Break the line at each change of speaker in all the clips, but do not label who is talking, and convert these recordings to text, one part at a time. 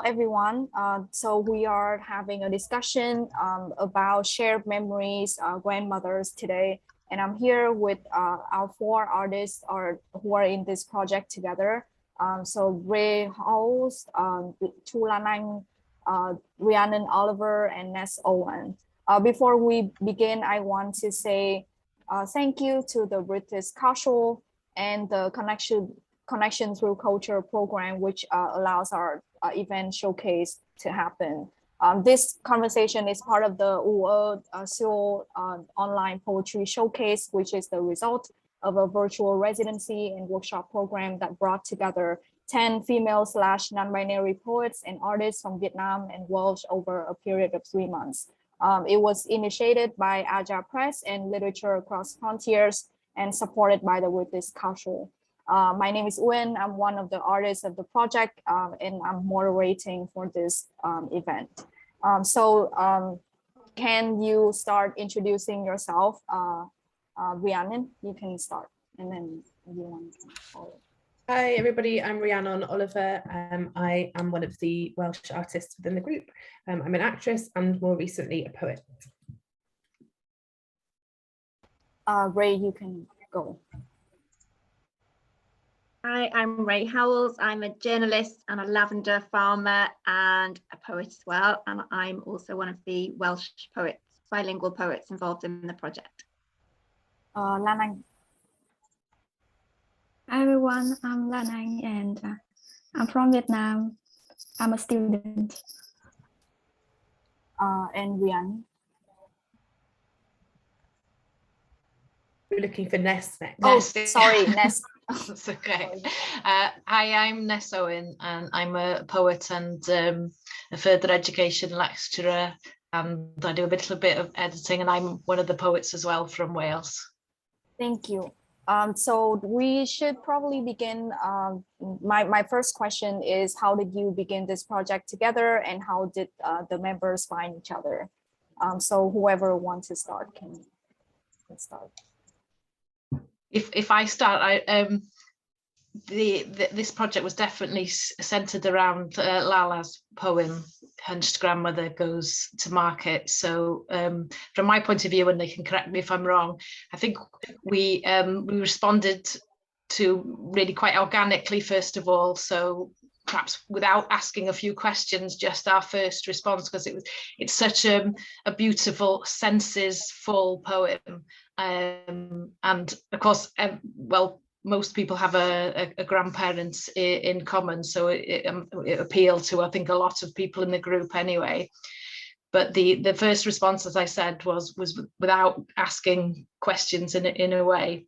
everyone. So we are having a discussion about shared memories, grandmothers today. And I'm here with our four artists who are in this project together. So Ray Howells, Chu Lan Anh, Rhiannon Oliver, and Ness Owen. Before we begin, I want to say thank you to the British Council and the Connection Through Culture program, which allows our event showcase to happen. This conversation is part of the Seoul online poetry showcase, which is the result of a virtual residency and workshop program that brought together 10 female/non-binary poets and artists from Vietnam and Welsh over a period of 3 months. It was initiated by Aja Press and Literature Across Frontiers and supported by the British Council. My name is Uyen. I'm one of the artists of the project, and I'm moderating for this event. Can you start introducing yourself? Rhiannon, you can start, and then everyone can follow.
Hi everybody, I'm Rhiannon Oliver. I am one of the Welsh artists within the group. I'm an actress and more recently a poet.
Ray, you can go.
Hi, I'm Ray Howells. I'm a journalist and a lavender farmer and a poet as well. And I'm also one of the Welsh poets, bilingual poets involved in the project.
Lan Anh.
Hi everyone, I'm Lan Anh and I'm from Vietnam. I'm a student.
And Rhiannon.
We're looking for Ness next.
Oh, sorry, Ness.
That's okay. Hi, I'm Ness Owen and I'm a poet and a further education lecturer, and I do a little bit of editing, and I'm one of the poets as well from Wales. Thank you.
So we should probably begin. My first question is, how did you begin this project together, and how did the members find each other? So whoever wants to start can start.
If I start, this project was definitely centered around Lala's poem "Hunched Grandmother Goes to Market." So from my point of view, and they can correct me if I'm wrong, I think we responded to really quite organically first of all, so perhaps without asking a few questions, just our first response, because it's such a beautiful, senses full poem. And of course, well, most people have a grandparent in common, so it appealed to, I think, a lot of people in the group anyway. But the first response, as I said, was without asking questions in a way.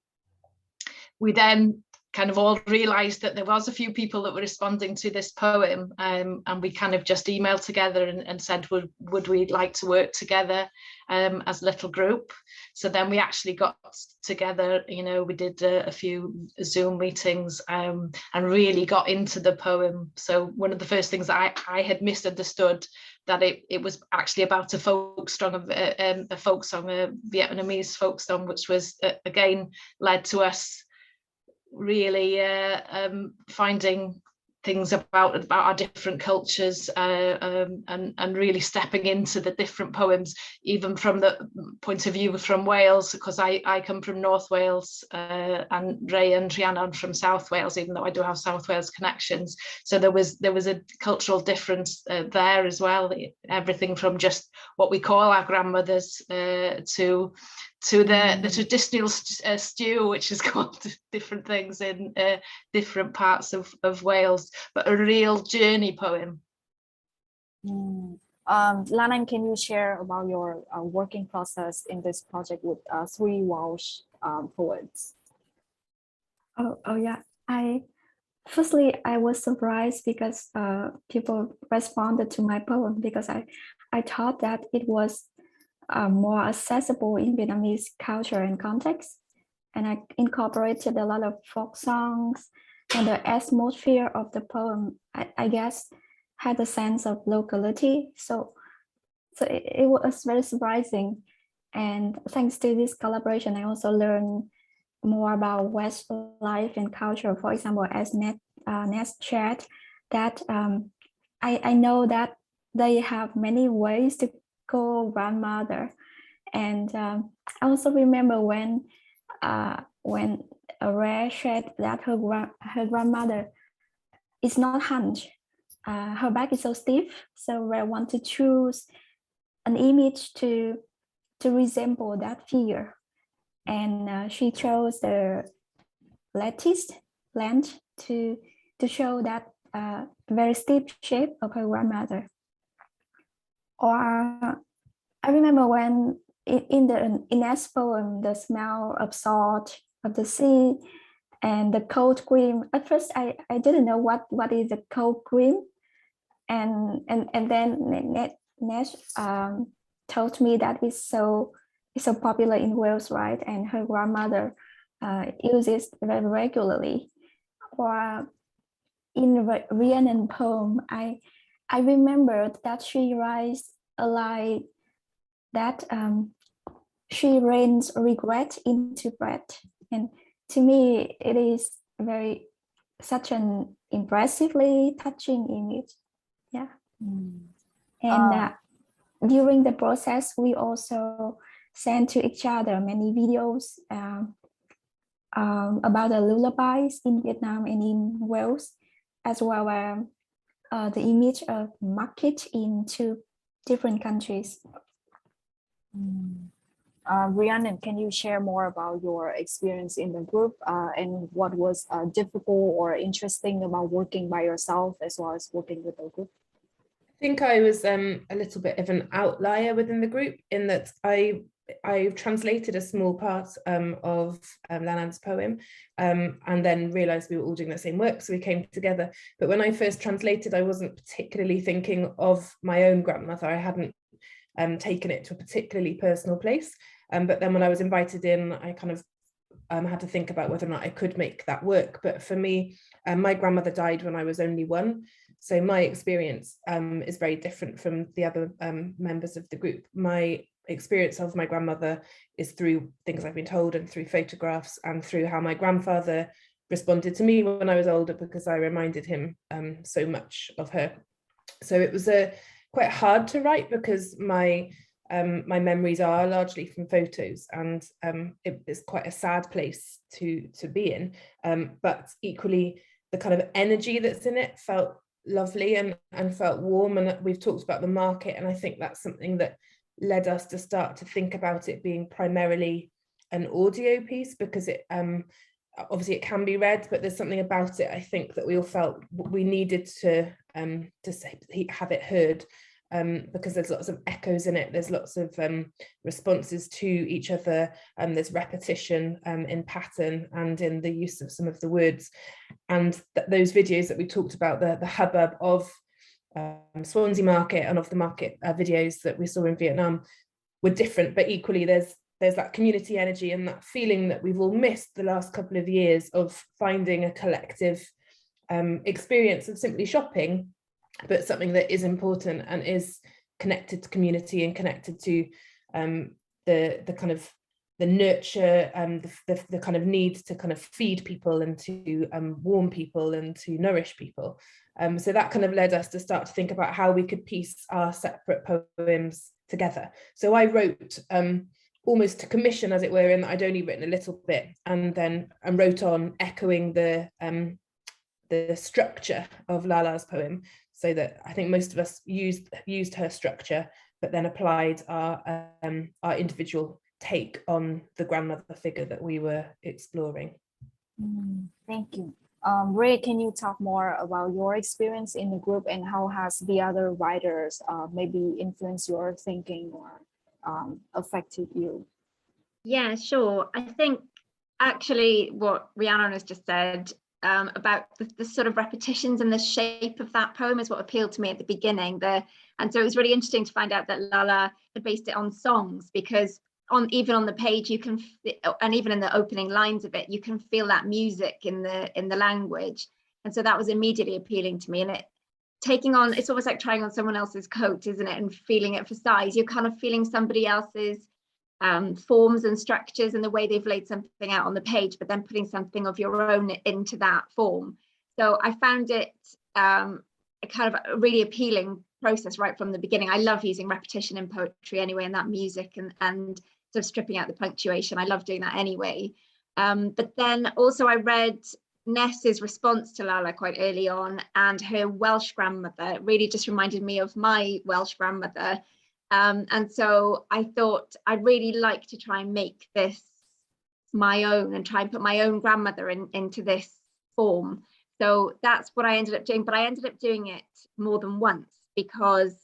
We then kind of all realized that there was a few people that were responding to this poem, and we kind of just emailed together and said, would we like to work together as a little group? So then we actually got together, we did a few Zoom meetings and really got into the poem. So one of the first things I had misunderstood, that it was actually about a folk song, a Vietnamese folk song, which was again led to us really finding things about our different cultures and really stepping into the different poems, even from the point of view from Wales, because I come from North Wales and Ray and Rhiannon from South Wales, even though I do have South Wales connections. So there was a cultural difference there as well, everything from just what we call our grandmothers to the traditional stew, which is called different things in different parts of Wales, but a real journey poem.
Lan Anh, can you share about your working process in this project with 3 Welsh poets?
Oh yeah, Firstly, I was surprised because people responded to my poem, because I thought that it was more accessible in Vietnamese culture and context. And I incorporated a lot of folk songs, and the atmosphere of the poem, I guess, had a sense of locality. So it was very surprising. And thanks to this collaboration, I also learned more about West life and culture. For example, as Ness shared, that I know that they have many ways to call grandmother. And I also remember when Rhea shared that her grandmother is not hunched. Her back is so stiff. So Rhea want to choose an image to resemble that figure. And she chose the lattice plant to show that very stiff shape of her grandmother. Or I remember when in the Ines poem, The Smell of Salt of the Sea and the cold cream. At first, I didn't know what is a cold cream, and then Nesh told me that it's so popular in Wales, right? And her grandmother uses very regularly. Or in Rhiannon poem, I remembered that she writes a line that she rains regret into bread. And to me, it is such an impressively touching image. Yeah. And during the process, we also sent to each other many videos about the lullabies in Vietnam and in Wales, as well as the image of market in 2 different countries.
Rhiannon, can you share more about your experience in the group and what was difficult or interesting about working by yourself as well as working with the group?
I think I was a little bit of an outlier within the group in that I translated a small part of Lallande's poem and then realized we were all doing the same work, so we came together. But when I first translated, I wasn't particularly thinking of my own grandmother. I hadn't taken it to a particularly personal place. But then when I was invited in, I kind of had to think about whether or not I could make that work. But for me, my grandmother died when I was only 1. So my experience is very different from the other members of the group. My experience of my grandmother is through things I've been told and through photographs and through how my grandfather responded to me when I was older, because I reminded him so much of her. So it was quite hard to write because my memories are largely from photos, and it is quite a sad place to be in. But equally, the kind of energy that's in it felt lovely and felt warm. And we've talked about the market, and I think that's something that led us to start to think about it being primarily an audio piece, because it obviously it can be read, but there's something about it, I think, that we all felt we needed to have it heard. Because there's lots of echoes in it, there's lots of responses to each other, and there's repetition in pattern and in the use of some of the words. And those videos that we talked about, the hubbub of Swansea Market and of the market videos that we saw in Vietnam were different, but equally there's that community energy and that feeling that we've all missed the last couple of years of finding a collective experience of simply shopping, but something that is important and is connected to community and connected to the kind of the nurture and the kind of need to kind of feed people and to warm people and to nourish people. So that kind of led us to start to think about how we could piece our separate poems together. So I wrote almost to commission, as it were, in that I'd only written a little bit, and then wrote on echoing the structure of Lala's poem, so that I think most of us used her structure, but then applied our individual take on the grandmother figure that we were exploring.
Thank you. Ray, can you talk more about your experience in the group and how has the other writers maybe influenced your thinking or affected you?
Yeah, sure. I think actually what Rhiannon has just said about the sort of repetitions and the shape of that poem is what appealed to me at the beginning. And so it was really interesting to find out that Lala had based it on songs, because even on the page you can, and even in the opening lines of it, you can feel that music in the language. And so that was immediately appealing to me. And it's almost like trying on someone else's coat, isn't it, and feeling it for size. You're kind of feeling somebody else's forms and structures and the way they've laid something out on the page, but then putting something of your own into that form. So I found it kind of a really appealing process right from the beginning. I love using repetition in poetry anyway, and that music and sort of stripping out the punctuation. I love doing that anyway. But then also I read Ness's response to Lala quite early on, and her Welsh grandmother really just reminded me of my Welsh grandmother. And so I thought I'd really like to try and make this my own and try and put my own grandmother into this form. So that's what I ended up doing, but I ended up doing it more than once because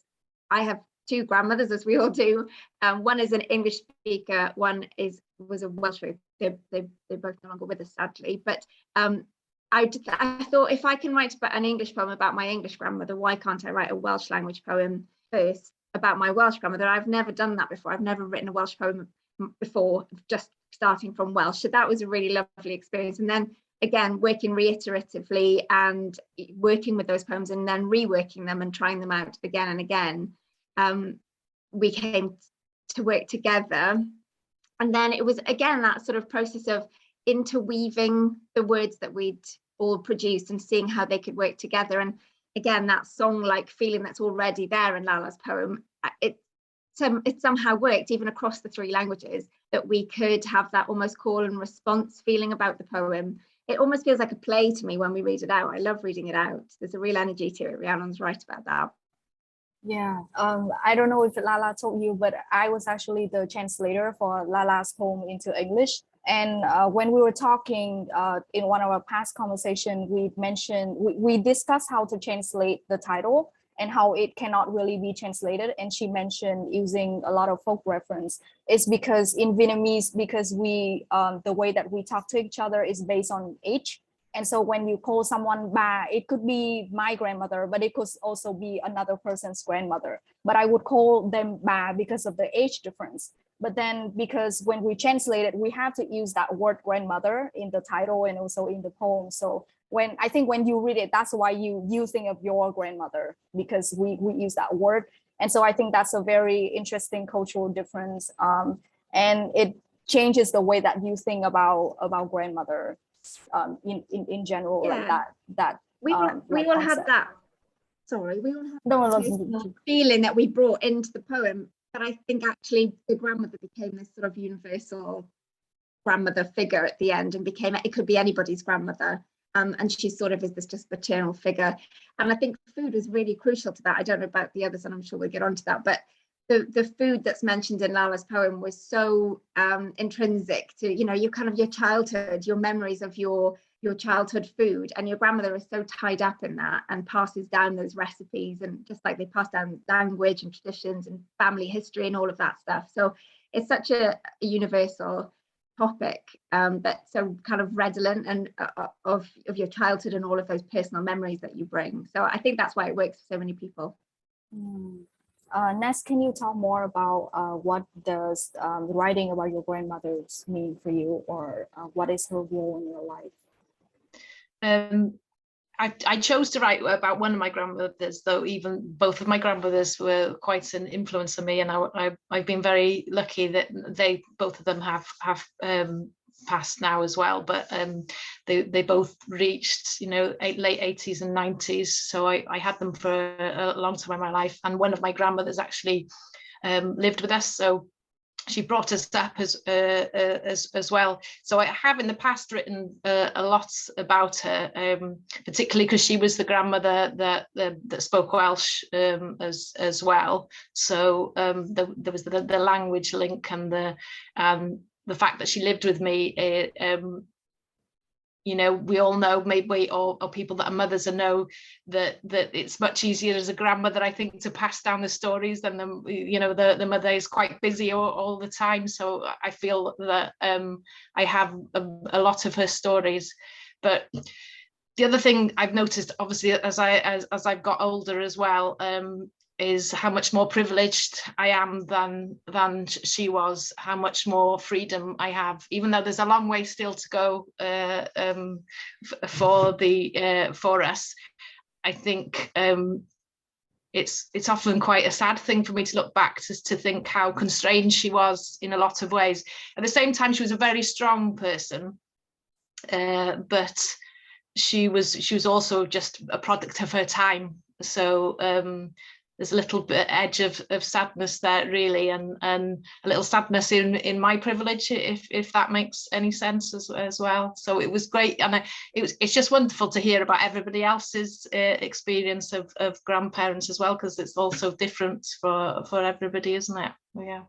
I have two grandmothers, as we all do. One is an English speaker, one was a Welsh speaker. They're both no longer with us, sadly. But I thought, if I can write an English poem about my English grandmother, why can't I write a Welsh language poem first about my Welsh grandmother? I've never done that before. I've never written a Welsh poem before, just starting from Welsh. So that was a really lovely experience. And then again, working reiteratively and working with those poems and then reworking them and trying them out again and again, we came to work together. And then it was again that sort of process of interweaving the words that we'd all produced and seeing how they could work together. And again, that song-like feeling that's already there in Lala's poem, it somehow worked even across the three languages, that we could have that almost call and response feeling about the poem. It almost feels like a play to me when we read it out. I love reading it out. There's a real energy to it. Rhiannon's right about that.
Yeah, I don't know if Lala told you, but I was actually the translator for Lala's poem into English. And when we were talking in one of our past conversations, we discussed how to translate the title and how it cannot really be translated. And she mentioned using a lot of folk reference. It's because in Vietnamese, because we the way that we talk to each other is based on age. And so when you call someone ba, it could be my grandmother, but it could also be another person's grandmother. But I would call them ba because of the age difference. But then because when we translate it, we have to use that word grandmother in the title and also in the poem. So I think when you read it, that's why you think of your grandmother, because we use that word. And so I think that's a very interesting cultural difference. And it changes the way that you think about grandmother. In general,
yeah.
like that
we all had that. Sorry, we all had that feeling that we brought into the poem. But I think actually the grandmother became this sort of universal grandmother figure at the end, and it could be anybody's grandmother. And she sort of is this just maternal figure. And I think food is really crucial to that. I don't know about the others, and I'm sure we'll get onto that, but the food that's mentioned in Lala's poem was so intrinsic to, your kind of your childhood, your memories of your childhood food, and your grandmother is so tied up in that and passes down those recipes, and just like they pass down language and traditions and family history and all of that stuff. So it's such a universal topic, but so kind of redolent and of your childhood and all of those personal memories that you bring. So I think that's why it works for so many people.
Ness, can you talk more about what does writing about your grandmothers mean for you, or what is her role in your life?
I chose to write about one of my grandmothers, though even both of my grandmothers were quite an influence on me, and I've been very lucky that both of them have passed now as well, but they both reached late 80s and 90s, so I had them for a long time in my life. And one of my grandmothers actually lived with us, so she brought us up as well. So I have in the past written a lot about her, particularly because she was the grandmother that spoke Welsh as well. So there was the language link, and the fact that she lived with me. We all know, maybe, or people that are mothers know that it's much easier as a grandmother, I think, to pass down the stories than the mother is quite busy all the time. So I feel that I have a lot of her stories. But the other thing I've noticed, obviously, as I've got older as well, is how much more privileged I am than she was, how much more freedom I have, even though there's a long way still to go for us. I think it's often quite a sad thing for me to look back to think how constrained she was in a lot of ways. At the same time, she was a very strong person, but she was also just a product of her time. So there's a little bit edge of sadness there, really, and a little sadness in my privilege, if that makes any sense as well. So it was great, and it's just wonderful to hear about everybody else's experience of grandparents as well, because it's also different for everybody, isn't it? Yeah.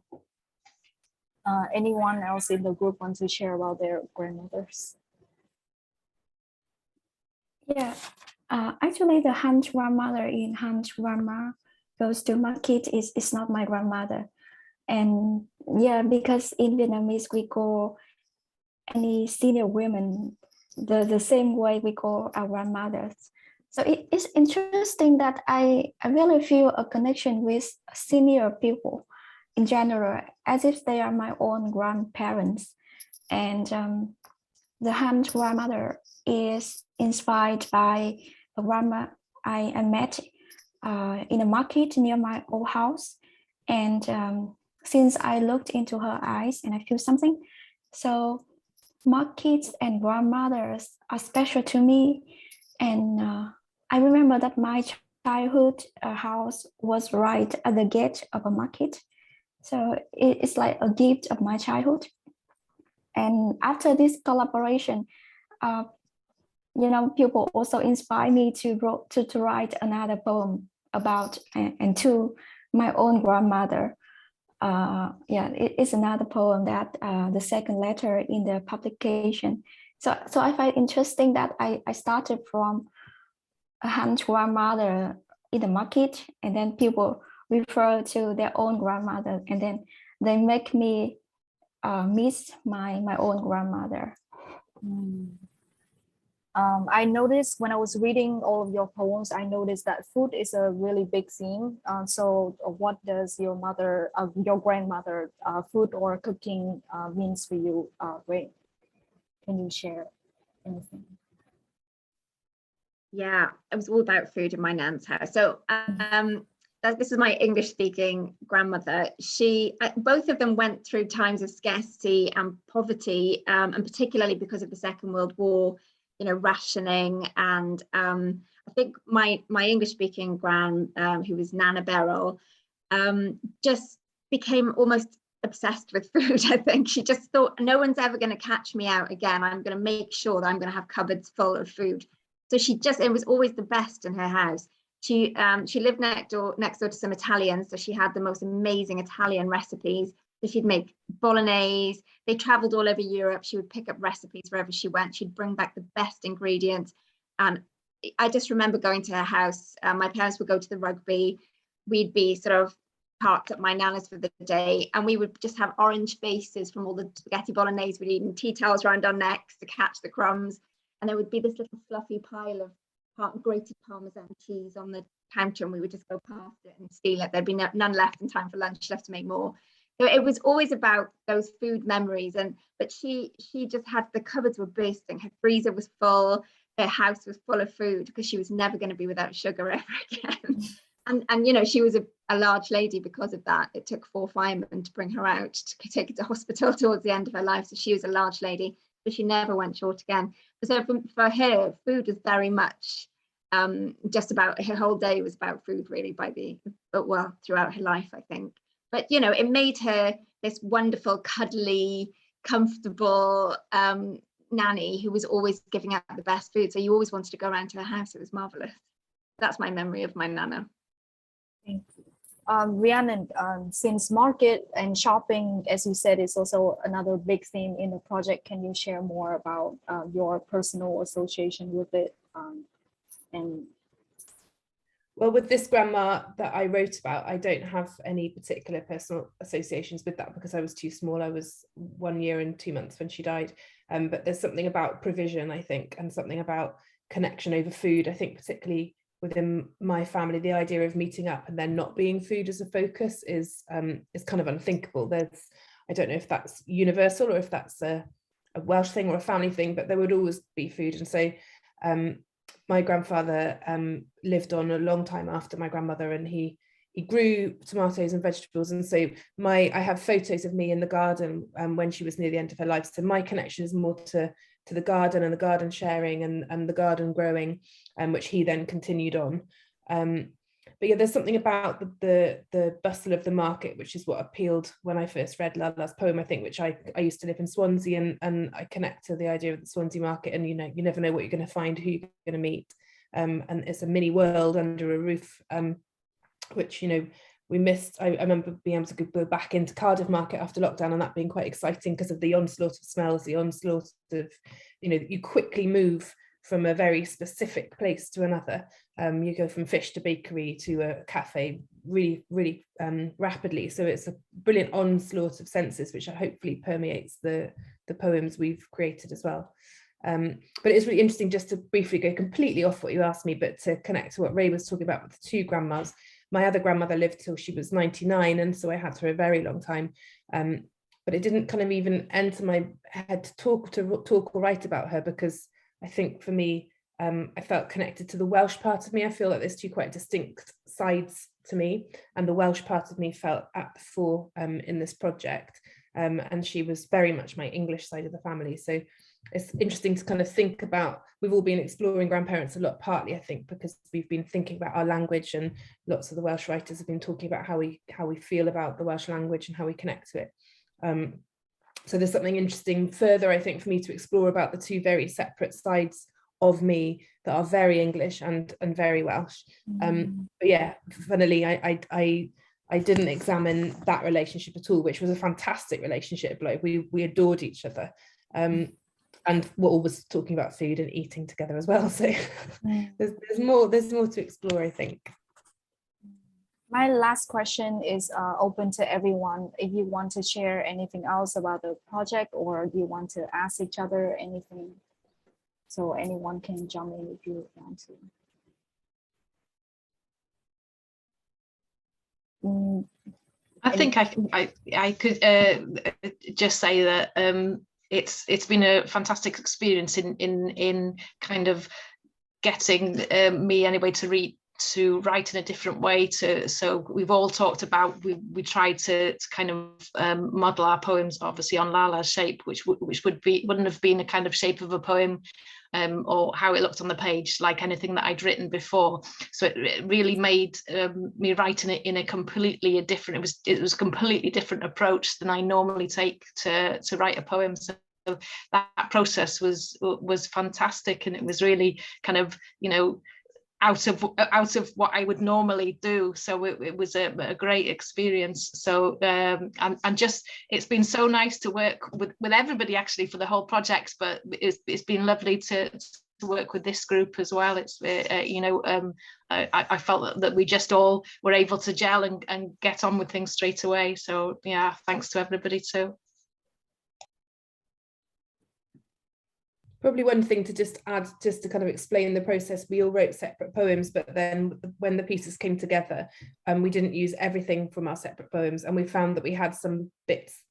Anyone else in the group wants to share about their grandmothers?
Yeah, actually, the Han's grandmother in Han's Grandma Goes to Market is not my grandmother. And yeah, because in Vietnamese, we call any senior women the same way we call our grandmothers. So it's interesting that I really feel a connection with senior people in general, as if they are my own grandparents. And the Han's grandmother is inspired by a grandma I met in a market near my old house. And since I looked into her eyes and I feel something, so markets and grandmothers are special to me. And I remember that my childhood house was right at the gate of a market. So it's like a gift of my childhood. And after this collaboration, people also inspire me to write another poem about and to my own grandmother. It's another poem that the second letter in the publication. So I find interesting that I started from a Han's grandmother in the market, and then people refer to their own grandmother, and then they make me miss my own grandmother.
I noticed when I was reading all of your poems, I noticed that food is a really big theme. So what does your grandmother, food or cooking means for you, Ray? Can you share anything?
Yeah, it was all about food in my nan's house. So this is my English speaking grandmother. Both of them went through times of scarcity and poverty, and particularly because of the Second World War, rationing. And I think my English speaking gran, who was Nana Beryl, just became almost obsessed with food. I think she just thought, no one's ever going to catch me out again. I'm going to make sure that I'm going to have cupboards full of food. So it was always the best in her house. She lived next door to some Italians, so she had the most amazing Italian recipes. So she'd make bolognese. They traveled all over Europe. She would pick up recipes wherever she went. She'd bring back the best ingredients. And I just remember going to her house. My parents would go to the rugby. We'd be sort of parked at my nana's for the day, and we would just have orange faces from all the spaghetti bolognese we'd eaten, tea towels around our necks to catch the crumbs. And there would be this little fluffy pile of grated Parmesan cheese on the counter, and we would just go past it and steal it. There'd be none left in time for lunch, left to make more. So it was always about those food memories. But she just had, the cupboards were bursting. Her freezer was full. Her house was full of food because she was never going to be without sugar ever again. And she was a large lady because of that. It took 4 firemen to bring her out to take her to hospital towards the end of her life. So she was a large lady, but she never went short again. So for her, food was very much just about, her whole day was about food, really, throughout her life, I think. But it made her this wonderful, cuddly, comfortable nanny who was always giving out the best food. So you always wanted to go around to her house. It was marvelous. That's my memory of my nana.
Thank you. Rhiannon, since market and shopping, as you said, is also another big theme in the project, can you share more about your personal association with it?
Well, with this grandma that I wrote about, I don't have any particular personal associations with that because I was too small. I was 1 year and 2 months when she died. But there's something about provision, I think, and something about connection over food. I think particularly within my family, the idea of meeting up and then not being food as a focus is kind of unthinkable. I don't know if that's universal or if that's a Welsh thing or a family thing, but there would always be food. And so my grandfather lived on a long time after my grandmother, and he grew tomatoes and vegetables. And so I have photos of me in the garden when she was near the end of her life. So my connection is more to the garden and the garden sharing and the garden growing, which he then continued on. But yeah, there's something about the bustle of the market, which is what appealed when I first read Lala's poem, I think, which I used to live in Swansea, and I connect to the idea of the Swansea market, and you never know what you're going to find, who you're going to meet, and it's a mini world under a roof, which we missed. I remember being able to go back into Cardiff market after lockdown, and that being quite exciting because of the onslaught of smells, the onslaught of, you quickly move from a very specific place to another. You go from fish to bakery to a cafe really, really rapidly. So it's a brilliant onslaught of senses, which hopefully permeates the poems we've created as well. But it's really interesting, just to briefly go completely off what you asked me, but to connect to what Ray was talking about with the two grandmas. My other grandmother lived till she was 99, and so I had her a very long time. But it didn't kind of even enter my head to talk or write about her, because I think for me, I felt connected to the Welsh part of me. I feel like there's two quite distinct sides to me, and the Welsh part of me felt at the fore in this project. And she was very much my English side of the family. So it's interesting to kind of think about, we've all been exploring grandparents a lot, partly I think because we've been thinking about our language, and lots of the Welsh writers have been talking about how we feel about the Welsh language and how we connect to it. So there's something interesting further, I think, for me to explore about the two very separate sides of me that are very English and very Welsh. But yeah, funnily, I didn't examine that relationship at all, which was a fantastic relationship. Like we adored each other. And we're always talking about food and eating together as well. So there's more to explore, I think.
My last question is open to everyone. If you want to share anything else about the project, or you want to ask each other anything, so anyone can jump in if you want to.
I think I could just say that it's been a fantastic experience in kind of getting me anyway to write in a different way. So we've all talked about, we tried to kind of model our poems obviously on Lala's shape, which wouldn't have been a kind of shape of a poem or how it looked on the page like anything that I'd written before. So it really made me writing it in a completely different, it was a completely different approach than I normally take to write a poem. So that process was fantastic, and it was really kind of, out of what I would normally do. So it was a great experience. So and just, it's been so nice to work with everybody actually for the whole project, but it's been lovely to work with this group as well. It's I felt that we just all were able to gel and get on with things straight away. So yeah, thanks to everybody too.
Probably one thing to just add, just to kind of explain the process, we all wrote separate poems, but then when the pieces came together, we didn't use everything from our separate poems, and we found that we had some bits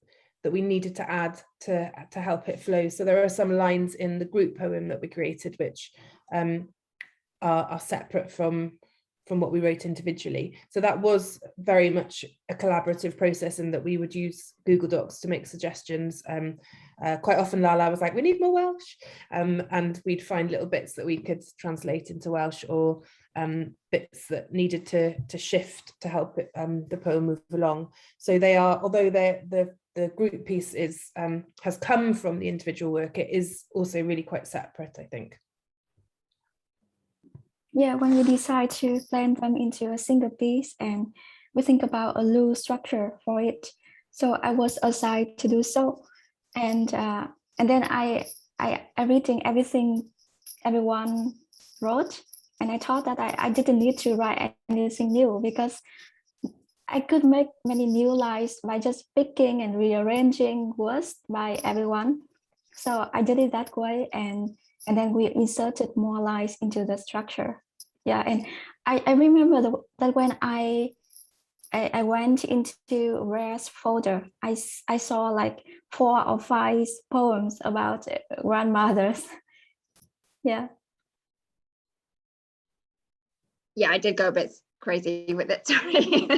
that we needed to add to help it flow. So there are some lines in the group poem that we created which are separate from what we wrote individually. So that was very much a collaborative process, in that we would use Google Docs to make suggestions. Quite often Lala was like, we need more Welsh, and we'd find little bits that we could translate into Welsh, or bits that needed to shift to help it, the poem move along. So they are, although the group piece has come from the individual work, it is also really quite separate, I think.
Yeah, when we decide to blend them into a single piece, and we think about a loose structure for it. So I was assigned to do so, and then I reading everything everyone wrote, and I thought that I didn't need to write anything new, because I could make many new lines by just picking and rearranging words by everyone. So I did it that way, and then we inserted more lines into the structure. Yeah, and I remember that when I went into Rare's folder, I saw like 4 or 5 poems about grandmothers. Yeah.
Yeah, I did go a bit crazy with it, sorry.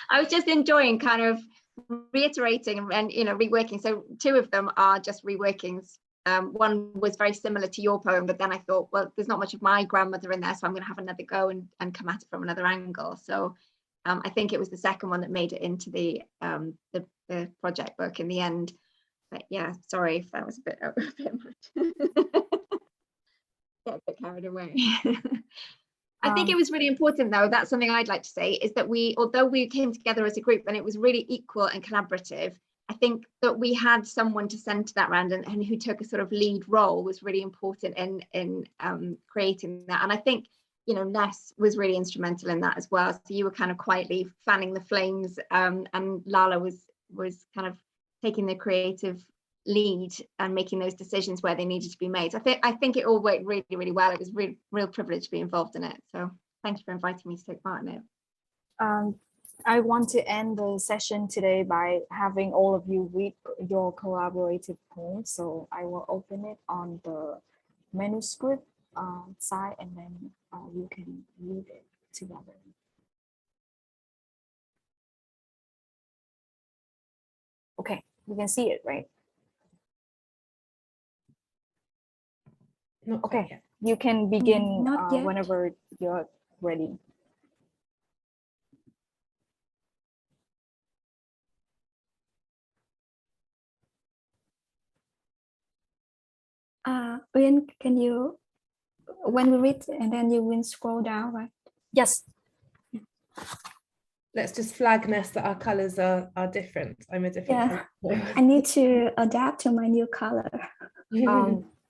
I was just enjoying kind of reiterating and reworking. So 2 of them are just reworkings one was very similar to your poem, but then I thought, well, there's not much of my grandmother in there, so I'm going to have another go and come at it from another angle. So I think it was the second one that made it into the project book in the end. But yeah, sorry if that was a bit much. Get a bit carried away. I think it was really important, though, that's something I'd like to say, is that although we came together as a group and it was really equal and collaborative, I think that we had someone to centre that around and who took a sort of lead role was really important in creating that. And I think, you know, Ness was really instrumental in that as well. So you were kind of quietly fanning the flames, and Lala was kind of taking the creative lead and making those decisions where they needed to be made. I think it all worked really, really well. It was a real privilege to be involved in it. So thank you for inviting me to take part in it.
I want to end the session today by having all of you read your collaborative poem. So I will open it on the manuscript side, and then you can read it together. Okay, you can see it, right?
Not
Okay,
yet.
you can begin
Not yet.
whenever you're ready.
Uyên, can you, when we read and then you will scroll down, right?
Yes.
Let's just flag, Ness, that our colours are different. I'm a different colour.
I need to adapt to my new color.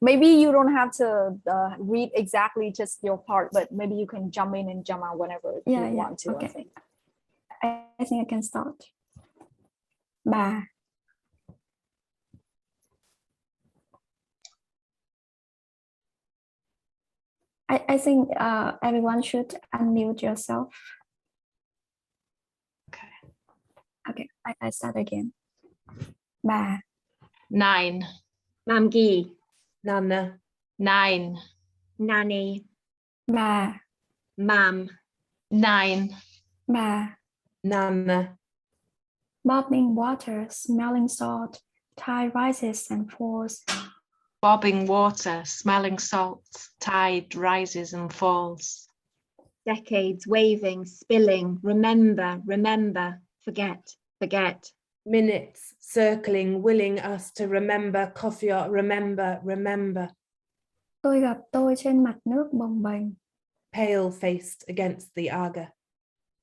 Maybe you don't have to read exactly just your part, but maybe you can jump in and jump out whenever you want to.
Okay.
I think.
I think I can start. Bà. I think everyone should unmute yourself. Okay, I start again. Bà.
9.
Mam Gi,
Nana.
9.
Nanny,
Bà.
Mam,
9.
Bà.
Nana.
Bobbing water, smelling salt, tide rises and falls.
Bobbing water, smelling salt, tide rises and falls.
decades waving, spilling, remember, remember, forget, forget.
Minutes circling, willing us to remember, cofio, remember, remember.
Tôi gặp tôi trên mặt nước bồng bềnh.
Pale-faced against the Aga.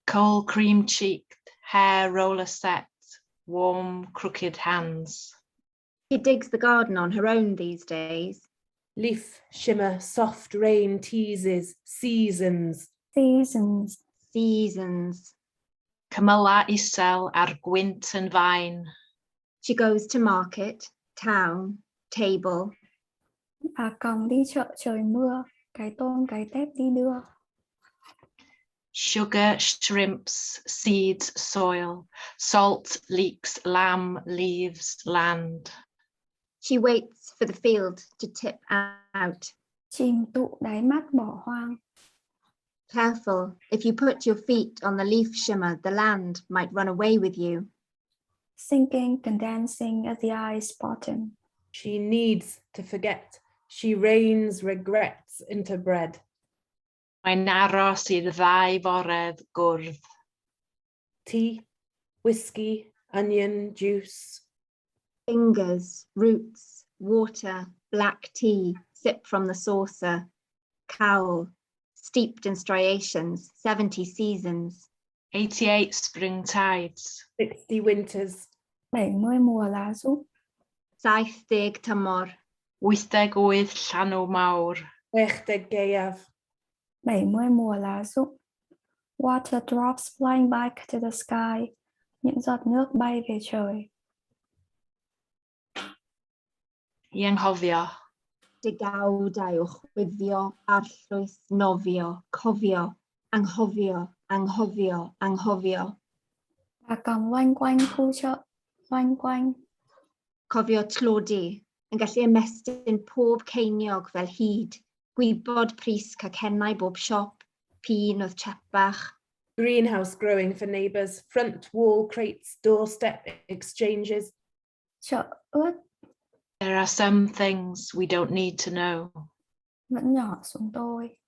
Coal cream-cheeked, hair roller set, warm crooked hands.
She digs the garden on her own these days.
Leaf shimmer, soft rain teases, seasons.
Seasons.
Seasons.
Cymyla isel ar gwynt yn fain.
She goes to market, town, table.
Bà Còng đi chợ trời mưa, cái tôm cái tép đi đưa.
Sugar, shrimps, seeds, soil. Salt, leeks, lamb, leaves, land.
She waits for the field to tip out.
Chìm tụ đáy mắt bỏ hoang.
Careful, if you put your feet on the leaf shimmer, the land might run away with you.
Sinking, condensing at the eye's bottom.
She needs to forget. She rains regrets into bread.
Mae'n aros i'r ddau fored gwrdd.
Tea, whiskey, onion, juice.
Fingers, roots, water, black tea, sip from the saucer. Cowl, steeped in striations, 70 seasons.
88 spring tides.
60 winters.
70 mùa lá rụng.
70 tymor.
88 llanw mawr.
60 gaeaf.
70 mùa lá rụng. Water drops flying back to the sky. Những giọt nước bay về trời.
I anghofio.
Degawdau o chwifio, arllwys, nofio, cofio, anghofio, anghofio, anghofio.
Bà Còng loanh quanh khu chợ, loanh quanh.
Cofio tlodi, yn gallu ymestyn pob ceiniog fel hyd. Gwybod pris cacennau bob siop, pin oedd chapach.
Greenhouse growing for neighbours. Front wall crates, doorstep exchanges.
Chợ ướt.
There are some things we don't need to know.
Vẫn nhỏ xuống tôi.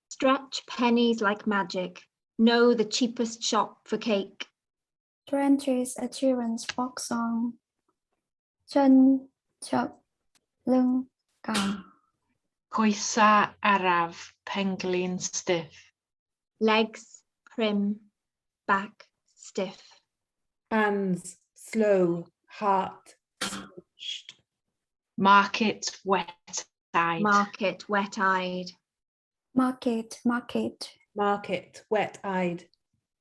Stretch pennies like magic. Know the cheapest shop for cake.
Trenches a children's folk song. Chân chập lưng còng.
Coesa araf, penglin stiff.
Legs prim, back stiff.
Hands slow, heart scrunched.
Market wet-eyed.
Market wet-eyed.
Market, market.
Market wet-eyed.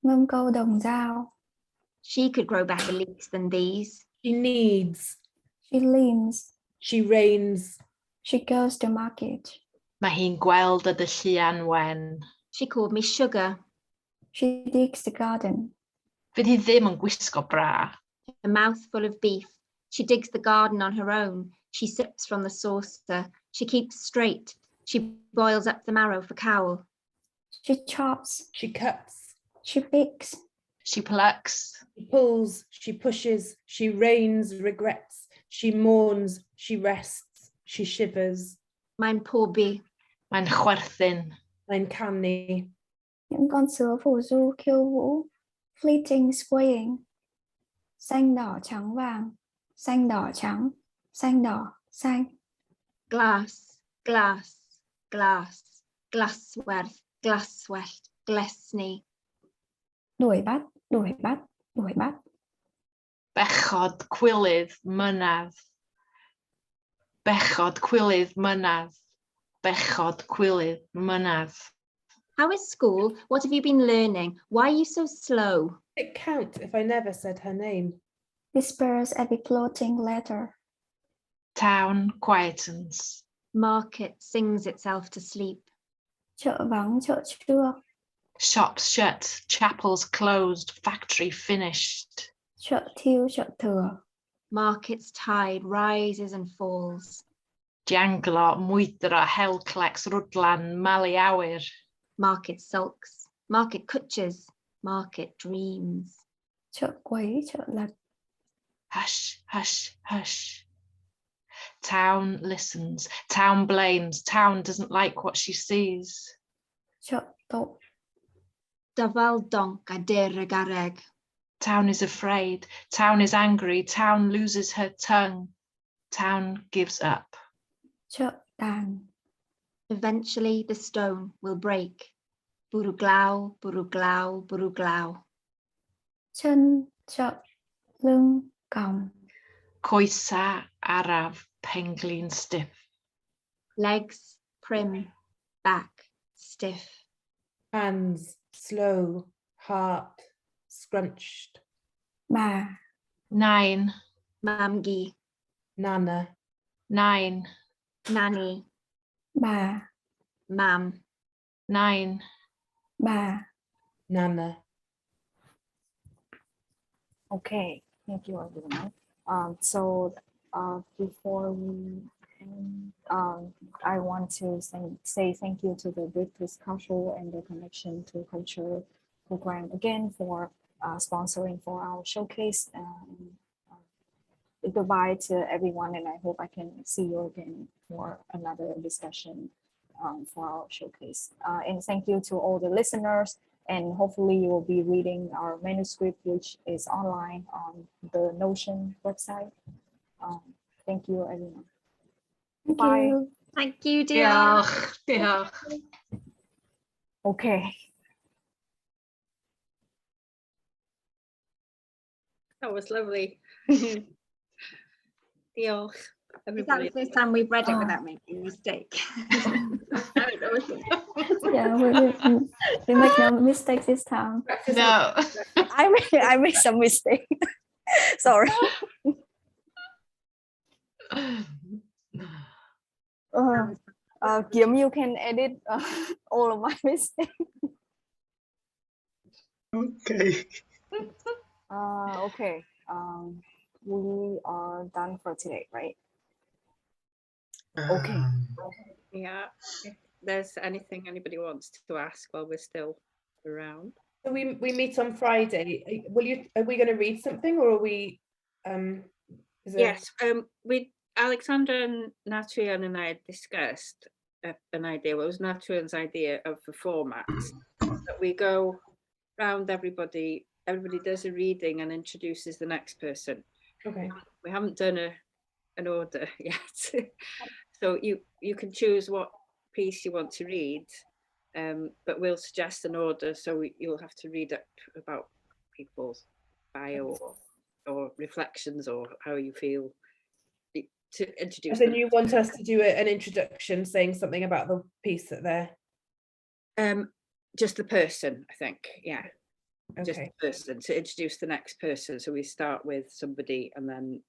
Ngâm câu đồng dao.
She could grow better leeks than these.
She needs.
She leans.
She reigns.
She goes to market.
Mae hi'n gweld y dylluan wen.
She called me sugar.
She digs the garden.
Fydd hi ddim yn gwisgo bra.
A mouthful of beef. She digs the garden on her own. She sips from the saucer. She keeps straight. She boils up the marrow for cowl.
She chops.
She cuts.
She picks.
She plucks.
She pulls. She pushes. She reigns, regrets. She mourns. She rests. She shivers.
Mae'n pobi.
Mae'n chwerthin.
Mae'n canu.
Những con sứa phù du khiêu vũ. Fleeting swaying. Xanh đỏ trắng vàng. Xanh đỏ trắng. Xanh đỏ xanh.
Glass, glass, glass. Glaswerth, glaswellt, glesni.
Đuổi bắt, đuổi bắt, đuổi bắt.
Bechod, cwylydd, mynadd. Bechod, cwylydd, mynadd. Bechod, cwylydd, mynadd.
How is school? What have you been learning? Why are you so slow?
It count if I never said her name.
Whispers every floating letter.
Town quietens.
Market sings itself to sleep.
Chợ vắng, chợ trưa.
Shops shut, chapels closed, factory finished.
Chợ thiêu, chợ thừa.
Market's tide rises and falls.
Dianglo, mwydro, helclex, rwdlan, mali awyr.
Market sulks. Market kutches. Market dreams.
Chợ quấy, chợ lật.
Hush, hush, hush. Town listens, town blames, town doesn't like what she sees.
Chợ tội.
Dyfal donk a dir y garreg.
Town is afraid, town is angry, town loses her tongue. Town gives up.
Chợ tàn.
Eventually the stone will break. Bwrw glaw, bwrw glaw, bwrw glaw.
Chân, chợ, lưng, còng.
Coesa araf, penglin stiff.
Legs prim, back stiff.
Hands slow, heart scrunched.
Bà,
9,
Mamgi,
Nana.
9,
nanny,
bà,
mam.
9.
bà.
Nana.
Okay, thank you everyone. Before we end, I want to say thank you to the British Council and the Connection to Culture program again for sponsoring for our showcase. Goodbye to everyone, and I hope I can see you again for another discussion for our showcase. And thank you to all the listeners. And hopefully you will be reading our manuscript, which is online on the Notion website. Thank you, everyone.
Thank
Bye.
you.
Thank you, dear.
Diolch.
Okay.
That was lovely. Diolch,
Is that
everybody.
the first time we've read it
Oh.
without making a mistake?
Yeah, we make no mistakes this time.
No.
I made some mistake. Sorry. Kim, you can edit all of my mistakes.
Okay.
Okay. We are done for today, right? Okay.
Yeah, if there's anything anybody wants to ask while we're still around.
So we meet on Friday. Are we going to read something, or are we? Is there-
Yes, we Alexandra and Natrian and I had discussed an idea. What was Natrian's idea of the format? That we go round everybody does a reading and introduces the next person.
Okay.
We haven't done an order yet. So you can choose what piece you want to read, but we'll suggest an order, so you'll have to read up about people's bio or reflections or how you feel to introduce
And then
them.
you want us to do an introduction saying something about the piece that they're...
Just the person, I think, yeah. Just
Okay.
the person, to introduce the next person. So we start with somebody and then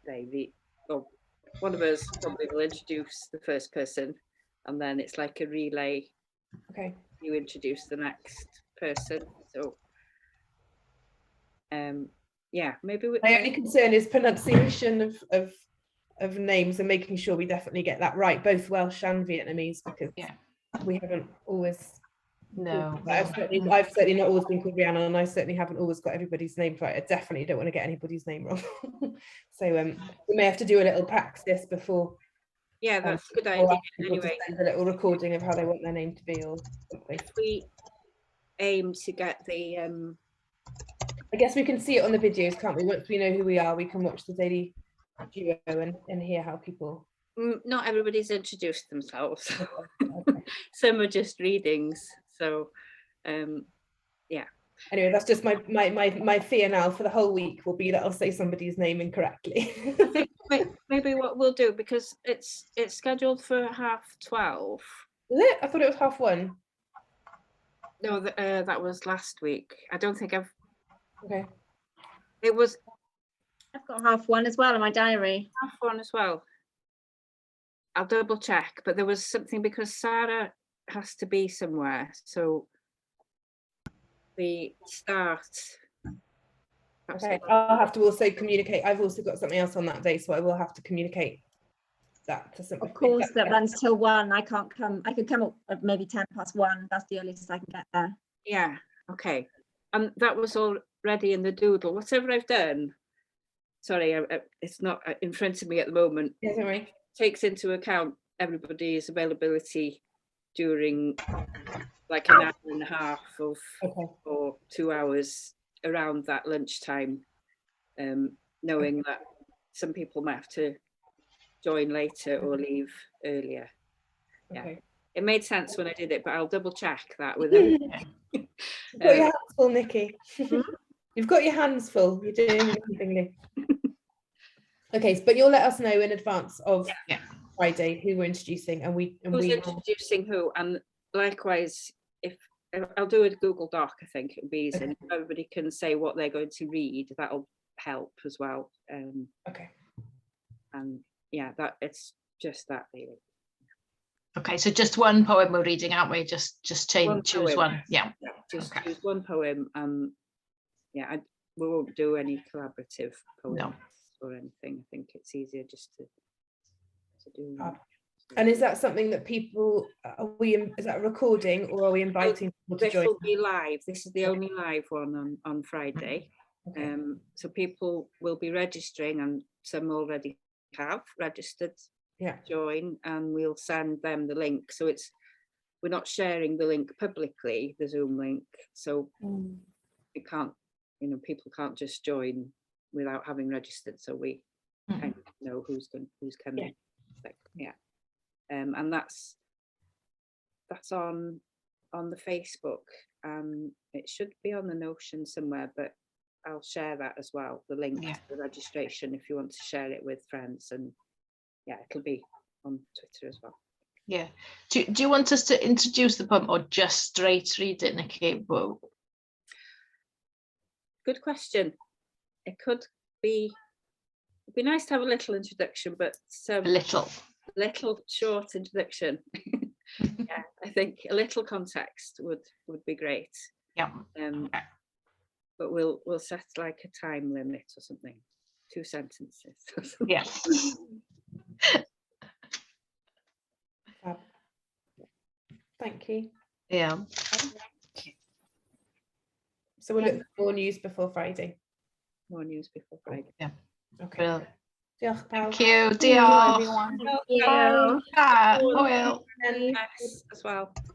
they read, well, one of us probably will introduce the first person and then it's like a relay.
Okay.
You introduce the next person. So yeah, maybe
My only concern is pronunciation of names and making sure we definitely get that right, both Welsh and Vietnamese, because we haven't always...
No.
I've certainly not always been called Rhiannon, and I certainly haven't always got everybody's name right. I definitely don't want to get anybody's name wrong. So we may have to do a little practice before.
Yeah, that's a good
or
idea.
people to
Anyway,
send a little recording of how they want their name to be or something.
if we aim to get the
I guess we can see it on the videos, can't we? Once we know who we are, we can watch the daily duo and hear how people...
not everybody's introduced themselves.
Okay.
Some are just readings. So yeah.
Anyway, that's just my fear now for the whole week will be that I'll say somebody's name incorrectly.
I think maybe what we'll do, because it's scheduled for 12:30.
Is it? I thought it was 1:30.
No, that was last week. I don't think I've...
Okay.
It was
I've got 1:30 as well in my diary.
1:30 as well. I'll double check, but there was something because Sarah has to be somewhere, so the start.
Okay, I'll have to also communicate. I've also got something else on that day, so I will have to communicate that to somebody.
Of course, that runs till 1. I can't come. I could come up at maybe 1:10 that's the earliest I can get there.
Yeah, okay. And that was already in the doodle. Whatever I've done, sorry, it's not in front of me at the moment.
Yeah, don't worry.
Takes into account everybody's availability during like an hour and a half of or 2 hours around that lunchtime, knowing that some people might have to join later or leave earlier. Yeah, it made sense when I did it, but I'll double check that with them.
You've got your hands full, Nikki. You've got your hands full. You're doing amazingly. Okay, but you'll let us know in advance of Friday who we're introducing, and who's
introducing who, and likewise, if I'll do a Google Doc, I think it'll be easy. Okay. If everybody can say what they're going to read, that'll help as well.
Okay.
And yeah, that it's just that really.
Okay, so just one poem we're reading, aren't we? Just choose one. Yeah.
Just choose one poem. Yeah, we won't do any collaborative poems or anything. I think it's easier just to do.
And is that something that people is that a recording, or are we inviting people to join?
This will be live. This is the only live one on Friday. Okay. So people will be registering, and some already have registered.
Yeah.
Join, and we'll send them the link. So we're not sharing the link publicly, the Zoom link. So you can't, people can't just join without having registered. So we kind of know who's coming. Yeah. And that's on the Facebook. It should be on the Notion somewhere, but I'll share that as well, the link to the registration, if you want to share it with friends. And yeah, it'll be on Twitter as well.
Yeah. Do you want us to introduce the poem or just straight read it, Nikki? Whoa.
Good question. It could be. It'd be nice to have a little introduction, but little short introduction. Yeah, I think a little context would be great.
Yeah.
But we'll set like a time limit or something. 2 sentences.
Yeah.
Thank you.
Yeah.
So we'll look for more news before Friday.
More news before Friday.
Yeah.
Okay. Diolch pawb.
Thank you.
Thank you,
Diolch.
everyone.
Thank you.
Ta, hwyl.
Yes, as well.